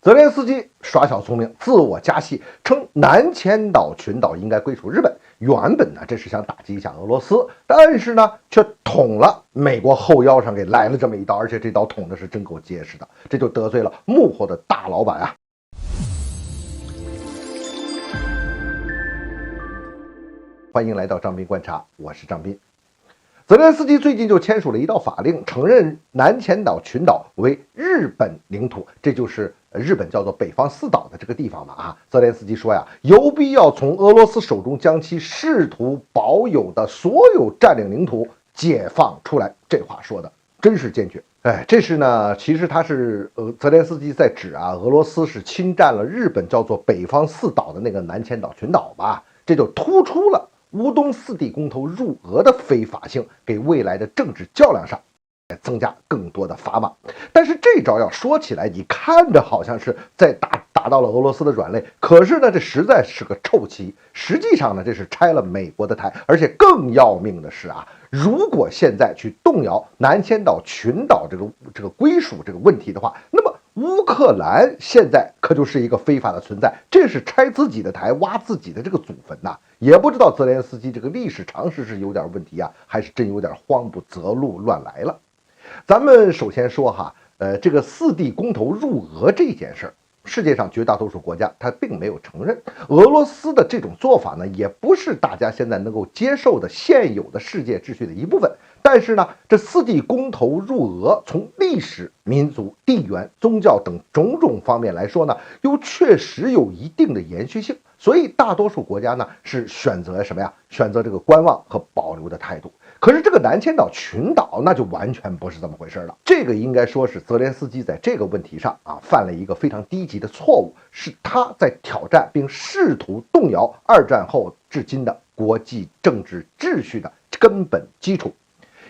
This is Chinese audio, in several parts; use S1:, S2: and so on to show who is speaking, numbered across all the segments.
S1: 泽连斯基耍小聪明，自我加戏，称南千岛群岛应该归属日本。原本呢，这是想打击一下俄罗斯，但是呢，却捅了美国后腰上给来了这么一刀，而且这刀捅的是真够结实的，这就得罪了幕后的大老板啊。欢迎来到张斌观察，我是张斌。泽连斯基最近就签署了一道法令，承认南千岛群岛为日本领土，这就是日本叫做北方四岛的这个地方嘛啊。泽连斯基说呀，有必要从俄罗斯手中将其试图保有的所有占领领土解放出来。这话说的真是坚决。这是呢，其实他是泽连斯基在指啊，俄罗斯是侵占了日本叫做北方四岛的那个南千岛群岛吧，这就突出了乌东四地公投入俄的非法性，给未来的政治较量上增加更多的砝码。但是这招要说起来，你看着好像是在打到了俄罗斯的软肋，可是呢，这实在是个臭棋。实际上呢，这是拆了美国的台，而且更要命的是啊，如果现在去动摇南千岛群岛这个归属这个问题的话，那么乌克兰现在可就是一个非法的存在，这是拆自己的台，挖自己的这个祖坟呐！也不知道泽连斯基这个历史常识是有点问题啊，还是真有点慌不择路乱来了。咱们首先说哈，这个四地公投入俄这件事儿，世界上绝大多数国家它并没有承认。俄罗斯的这种做法呢，也不是大家现在能够接受的现有的世界秩序的一部分。但是呢，这四地公投入俄，从历史、民族、地缘、宗教等种种方面来说呢，又确实有一定的延续性。所以大多数国家呢是选择什么呀？选择这个观望和保留的态度。可是这个南千岛群岛那就完全不是这么回事了。这个应该说是泽连斯基在这个问题上啊犯了一个非常低级的错误，是他在挑战并试图动摇二战后至今的国际政治秩序的根本基础。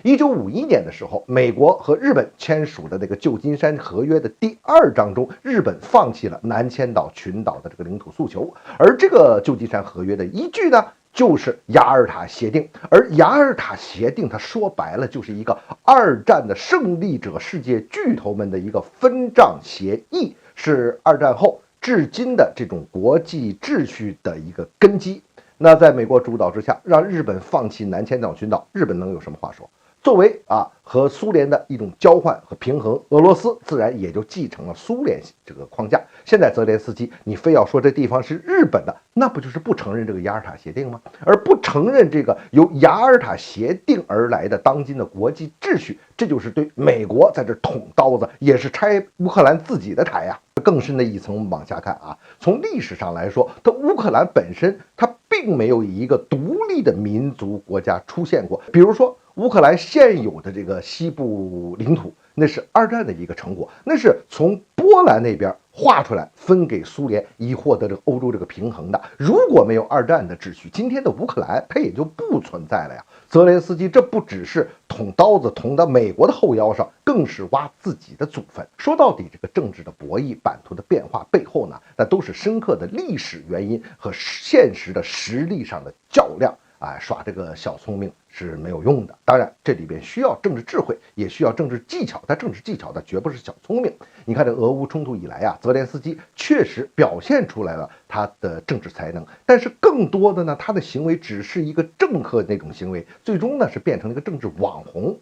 S1: 1951年的时候，美国和日本签署的那个旧金山合约的第2章中，日本放弃了南千岛群岛的这个领土诉求，而这个旧金山合约的依据呢，就是雅尔塔协定。而雅尔塔协定它说白了就是一个二战的胜利者世界巨头们的一个分账协议，是二战后至今的这种国际秩序的一个根基。那在美国主导之下，让日本放弃南千岛群岛，日本能有什么话说？作为和苏联的一种交换和平衡，俄罗斯自然也就继承了苏联这个框架。现在泽连斯基你非要说这地方是日本的，那不就是不承认这个雅尔塔协定吗？而不承认这个由雅尔塔协定而来的当今的国际秩序，这就是对美国在这捅刀子，也是拆乌克兰自己的台呀。更深的一层我们往下看啊，从历史上来说，它乌克兰本身它并没有以一个独立的民族国家出现过。比如说乌克兰现有的这个西部领土，那是二战的一个成果，那是从波兰那边划出来分给苏联，以获得这个欧洲这个平衡的。如果没有二战的秩序，今天的乌克兰它也就不存在了呀。泽连斯基这不只是捅刀子捅到美国的后腰上，更是挖自己的祖坟。说到底，这个政治的博弈、版图的变化背后呢，那都是深刻的历史原因和现实的实力上的较量。耍这个小聪明是没有用的。当然，这里边需要政治智慧，也需要政治技巧。但政治技巧的绝不是小聪明。你看，这俄乌冲突以来泽连斯基确实表现出来了他的政治才能，但是更多的呢，他的行为只是一个政客那种行为，最终呢是变成了一个政治网红。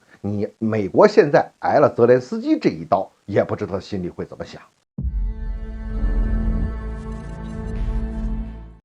S1: 美国现在挨了泽连斯基这一刀，也不知道他心里会怎么想。